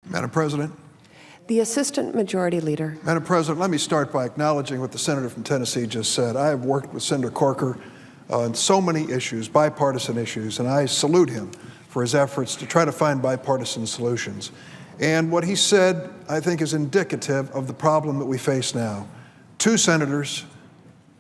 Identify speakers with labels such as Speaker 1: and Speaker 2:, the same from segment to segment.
Speaker 1: Madam President.
Speaker 2: The Assistant Majority Leader.
Speaker 1: Madam President, let me start by acknowledging what the senator from Tennessee just said. I have worked with Senator Corker on so many issues, bipartisan issues, and I salute him for his efforts to try to find bipartisan solutions. And what he said, I think, is indicative of the problem that we face now. Two senators,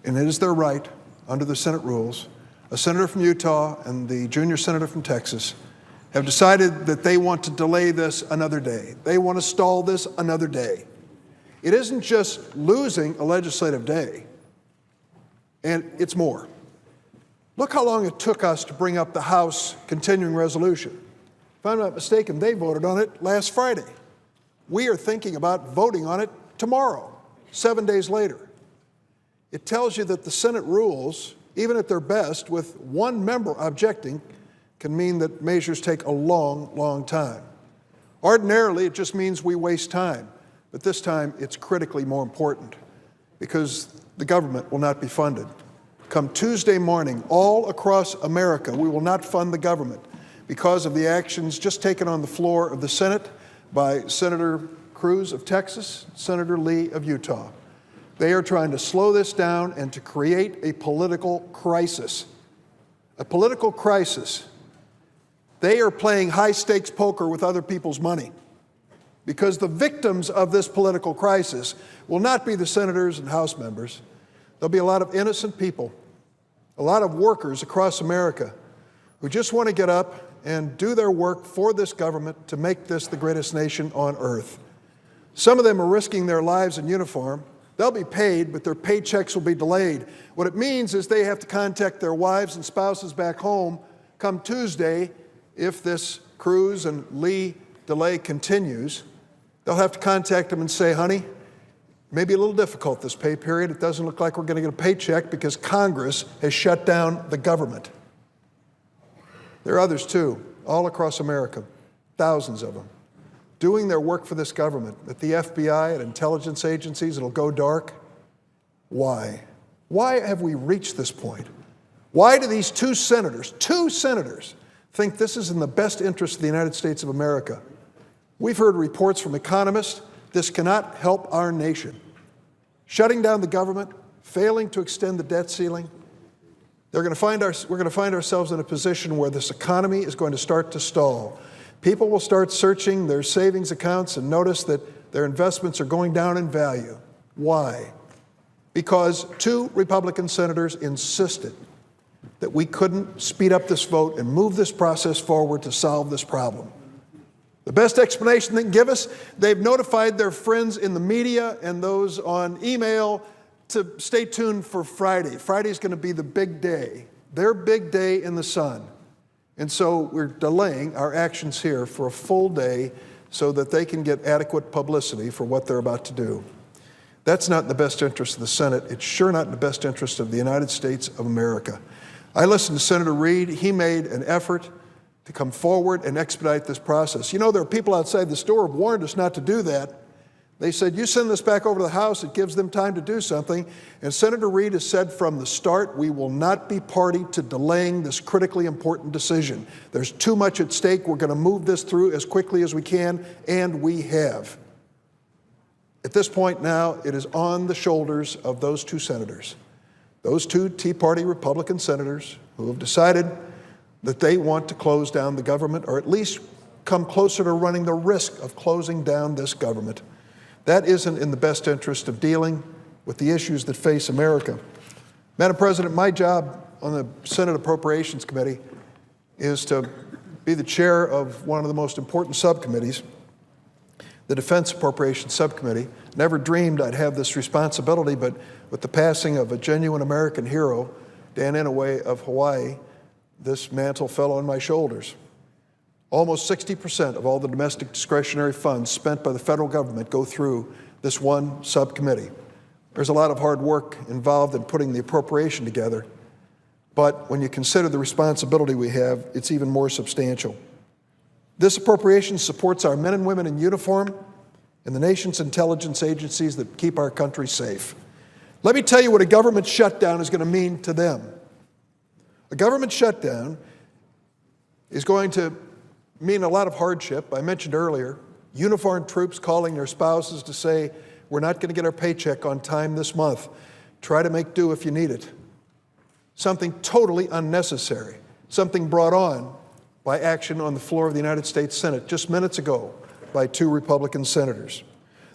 Speaker 1: and it is their right under the Senate rules, a senator from Utah and the junior senator from Texas, have decided that they want to delay this another day. They want to stall this another day. It isn't just losing a legislative day, and it's more. Look how long it took us to bring up the House continuing resolution. If I'm not mistaken, they voted on it last Friday. We are thinking about voting on it tomorrow, 7 days later. It tells you that the Senate rules, even at their best, with one member objecting, can mean that measures take a long, long time. Ordinarily, it just means we waste time, but this time it's critically more important because the government will not be funded. Come Tuesday morning, all across America, we will not fund the government because of the actions just taken on the floor of the Senate by Senator Cruz of Texas, Senator Lee of Utah. They are trying to slow this down and to create a political crisis. A political crisis. They are playing high-stakes poker with other people's money because the victims of this political crisis will not be the senators and House members. There'll be a lot of innocent people, a lot of workers across America who just want to get up and do their work for this government to make this the greatest nation on earth. Some of them are risking their lives in uniform. They'll be paid, but their paychecks will be delayed. What it means is they have to contact their wives and spouses back home come Tuesday. If this Cruz and Lee delay continues, they'll have to contact them and say, honey, maybe a little difficult this pay period. It doesn't look like we're going to get a paycheck because Congress has shut down the government. There are others too, all across America, thousands of them, doing their work for this government. At the FBI, at intelligence agencies, it'll go dark. Why? Why have we reached this point? Why do these two senators, think this is in the best interest of the United States of America? We've heard reports from economists. This cannot help our nation. Shutting down the government, failing to extend the debt ceiling, we're going to find ourselves in a position where this economy is going to start to stall. People will start searching their savings accounts and notice that their investments are going down in value. Why? Because two Republican senators insisted that we couldn't speed up this vote and move this process forward to solve this problem. The best explanation they can give us, they've notified their friends in the media and those on email to stay tuned for Friday. Friday's going to be the big day, their big day in the sun. And so we're delaying our actions here for a full day so that they can get adequate publicity for what they're about to do. That's not in the best interest of the Senate. It's sure not in the best interest of the United States of America. I listened to Senator Reid. He made an effort to come forward and expedite this process. You know, there are people outside the store who warned us not to do that. They said, you send this back over to the House, it gives them time to do something. And Senator Reid has said from the start, we will not be party to delaying this critically important decision. There's too much at stake. We're going to move this through as quickly as we can, and we have. At this point now, it is on the shoulders of those two senators. Those two Tea Party Republican senators who have decided that they want to close down the government, or at least come closer to running the risk of closing down this government. That isn't in the best interest of dealing with the issues that face America. Madam President, my job on the Senate Appropriations Committee is to be the chair of one of the most important subcommittees, the Defense Appropriations Subcommittee. Never dreamed I'd have this responsibility, but with the passing of a genuine American hero, Dan Inouye of Hawaii, this mantle fell on my shoulders. Almost 60% of all the domestic discretionary funds spent by the federal government go through this one subcommittee. There's a lot of hard work involved in putting the appropriation together, but when you consider the responsibility we have, it's even more substantial. This appropriation supports our men and women in uniform and the nation's intelligence agencies that keep our country safe. Let me tell you what a government shutdown is going to mean to them. A government shutdown is going to mean a lot of hardship. I mentioned earlier, uniformed troops calling their spouses to say, we're not going to get our paycheck on time this month. Try to make do if you need it. Something totally unnecessary, something brought on by action on the floor of the United States Senate just minutes ago by 2 Republican senators.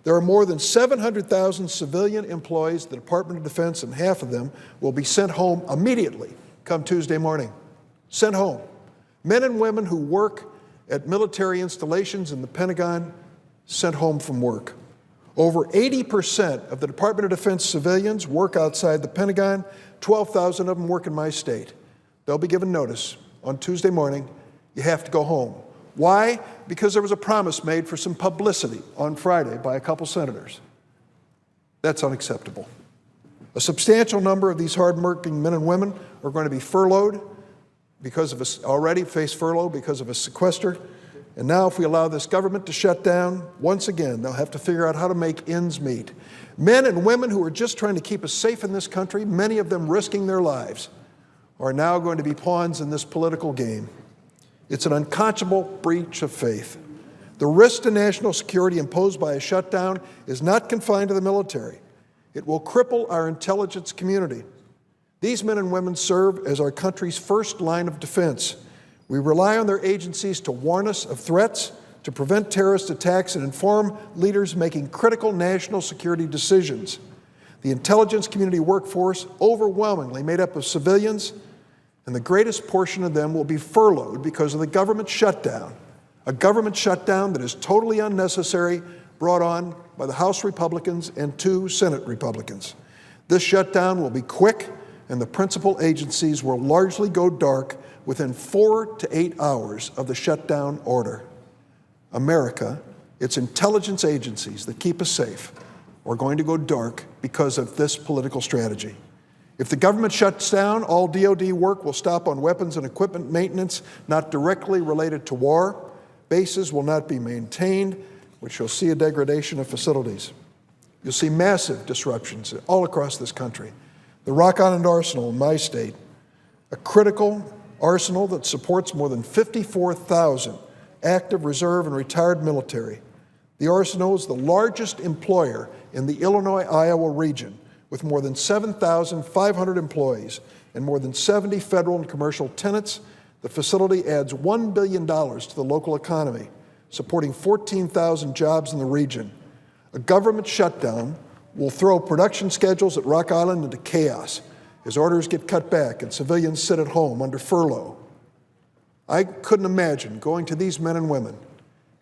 Speaker 1: There are more than 700,000 civilian employees at the Department of Defense, and half of them will be sent home immediately come Tuesday morning. Sent home. Men and women who work at military installations in the Pentagon, sent home from work. Over 80% of the Department of Defense civilians work outside the Pentagon. 12,000 of them work in my state. They'll be given notice on Tuesday morning. You have to go home. Why? Because there was a promise made for some publicity on Friday by a couple senators. That's unacceptable. A substantial number of these hard-working men and women are going to be furloughed because of already face furlough because of a sequester. And now if we allow this government to shut down, once again, they'll have to figure out how to make ends meet. Men and women who are just trying to keep us safe in this country, many of them risking their lives, are now going to be pawns in this political game. It's an unconscionable breach of faith. The risk to national security imposed by a shutdown is not confined to the military. It will cripple our intelligence community. These men and women serve as our country's first line of defense. We rely on their agencies to warn us of threats, to prevent terrorist attacks, and inform leaders making critical national security decisions. The intelligence community workforce, overwhelmingly made up of civilians, and the greatest portion of them will be furloughed because of the government shutdown, a government shutdown that is totally unnecessary, brought on by the House Republicans and 2 Senate Republicans. This shutdown will be quick, and the principal agencies will largely go dark within 4 to 8 hours of the shutdown order. America, its intelligence agencies that keep us safe, are going to go dark because of this political strategy. If the government shuts down, all DoD work will stop on weapons and equipment maintenance not directly related to war. Bases will not be maintained, which will see a degradation of facilities. You'll see massive disruptions all across this country. The Rock Island Arsenal in my state, a critical arsenal that supports more than 54,000 active reserve and retired military. The arsenal is the largest employer in the Illinois-Iowa region, with more than 7,500 employees and more than 70 federal and commercial tenants. The facility adds $1 billion to the local economy, supporting 14,000 jobs in the region. A government shutdown will throw production schedules at Rock Island into chaos as orders get cut back and civilians sit at home under furlough. I couldn't imagine going to these men and women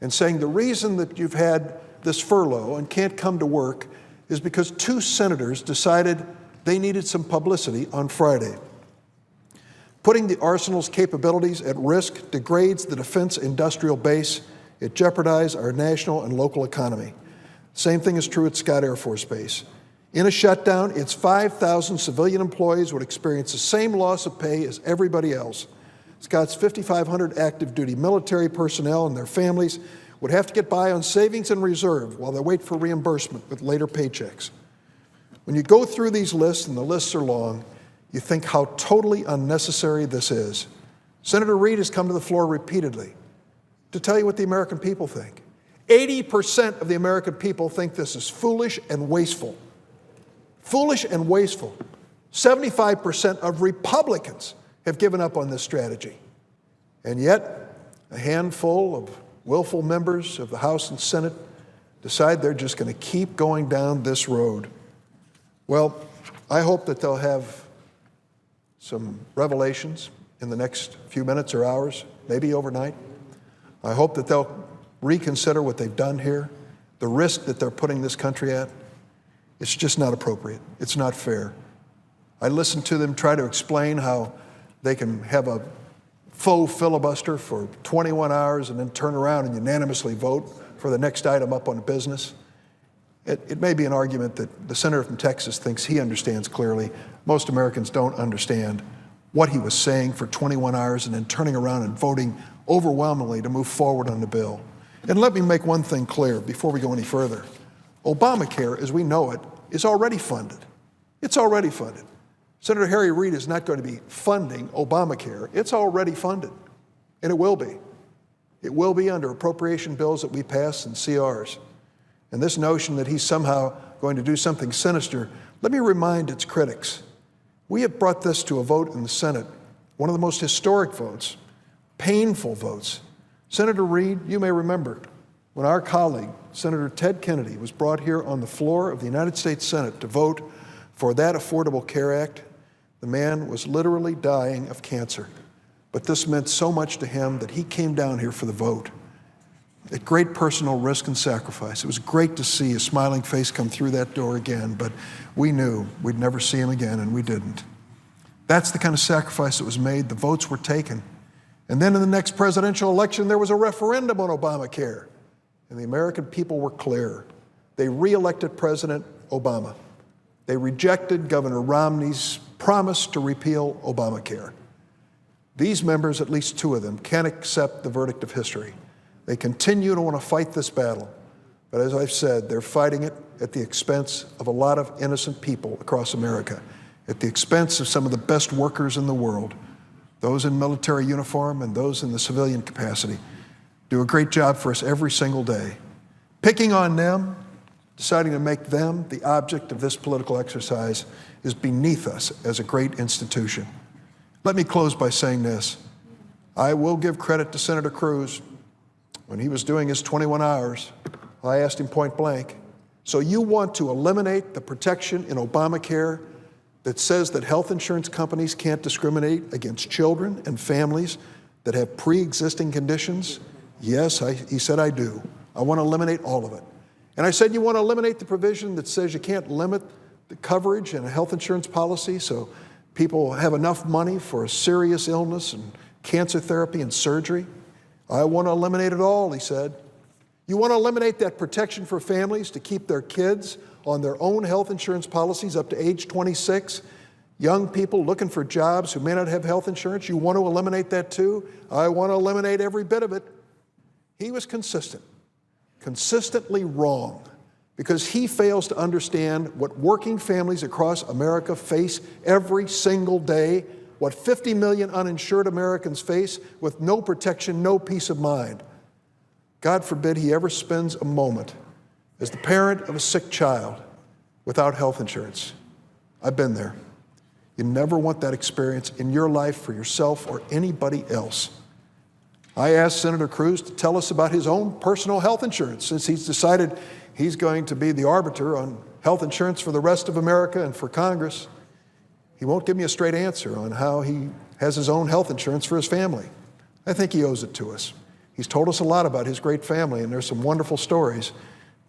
Speaker 1: and saying the reason that you've had this furlough and can't come to work is because 2 senators decided they needed some publicity on Friday. Putting the arsenal's capabilities at risk degrades the defense industrial base. It jeopardizes our national and local economy. Same thing is true at Scott Air Force Base. In a shutdown, its 5,000 civilian employees would experience the same loss of pay as everybody else. Scott's 5,500 active duty military personnel and their families would have to get by on savings and reserve while they wait for reimbursement with later paychecks. When you go through these lists, and the lists are long, you think how totally unnecessary this is. Senator Reid has come to the floor repeatedly to tell you what the American people think. 80% of the American people think this is foolish and wasteful. Foolish and wasteful. 75% of Republicans have given up on this strategy. And yet, a handful of willful members of the House and Senate decide they're just going to keep going down this road. Well, I hope that they'll have some revelations in the next few minutes or hours, maybe overnight. I hope that they'll reconsider what they've done here, the risk that they're putting this country at. It's just not appropriate. It's not fair. I listened to them try to explain how they can have a faux filibuster for 21 hours and then turn around and unanimously vote for the next item up on business. It may be an argument that the senator from Texas thinks he understands clearly. Most Americans don't understand what he was saying for 21 hours and then turning around and voting overwhelmingly to move forward on the bill. And let me make one thing clear before we go any further. Obamacare, as we know it, is already funded. It's already funded. Senator Harry Reid is not going to be funding Obamacare. It's already funded, and it will be. It will be under appropriation bills that we pass and CRs. And this notion that he's somehow going to do something sinister, let me remind its critics, we have brought this to a vote in the Senate, one of the most historic votes, painful votes. Senator Reid, you may remember, when our colleague, Senator Ted Kennedy, was brought here on the floor of the United States Senate to vote for that Affordable Care Act, the man was literally dying of cancer. But this meant so much to him that he came down here for the vote at great personal risk and sacrifice. It was great to see a smiling face come through that door again, but we knew we'd never see him again, and we didn't. That's the kind of sacrifice that was made. The votes were taken. And then in the next presidential election, there was a referendum on Obamacare, and the American people were clear. They re-elected President Obama. They rejected Governor Romney's promise to repeal Obamacare. These members, at least two of them, can't accept the verdict of history. They continue to want to fight this battle. But as I've said, they're fighting it at the expense of a lot of innocent people across America, at the expense of some of the best workers in the world, those in military uniform and those in the civilian capacity. Do a great job for us every single day. Picking on them, deciding to make them the object of this political exercise is beneath us as a great institution. Let me close by saying this. I will give credit to Senator Cruz. When he was doing his 21 hours, I asked him point blank, so you want to eliminate the protection in Obamacare that says that health insurance companies can't discriminate against children and families that have pre-existing conditions? Yes, he said, I do. I want to eliminate all of it. And I said, you want to eliminate the provision that says you can't limit the coverage in a health insurance policy so people have enough money for a serious illness and cancer therapy and surgery? I want to eliminate it all, he said. You want to eliminate that protection for families to keep their kids on their own health insurance policies up to age 26? Young people looking for jobs who may not have health insurance, you want to eliminate that too? I want to eliminate every bit of it. He was consistent, consistently wrong, because he fails to understand what working families across America face every single day, what 50 million uninsured Americans face with no protection, no peace of mind. God forbid he ever spends a moment as the parent of a sick child without health insurance. I've been there. You never want that experience in your life for yourself or anybody else. I asked Senator Cruz to tell us about his own personal health insurance, since he's decided he's going to be the arbiter on health insurance for the rest of America and for Congress. He won't give me a straight answer on how he has his own health insurance for his family. I think he owes it to us. He's told us a lot about his great family, and there's some wonderful stories.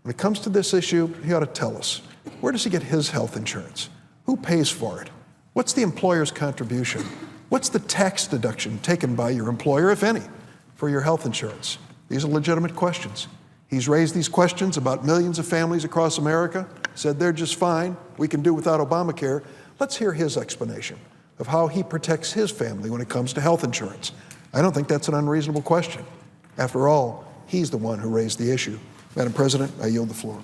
Speaker 1: When it comes to this issue, he ought to tell us. Where does he get his health insurance? Who pays for it? What's the employer's contribution? What's the tax deduction taken by your employer, if any, for your health insurance? These are legitimate questions. He's raised these questions about millions of families across America, said they're just fine, we can do without Obamacare. Let's hear his explanation of how he protects his family when it comes to health insurance. I don't think that's an unreasonable question. After all, he's the one who raised the issue. Madam President, I yield the floor.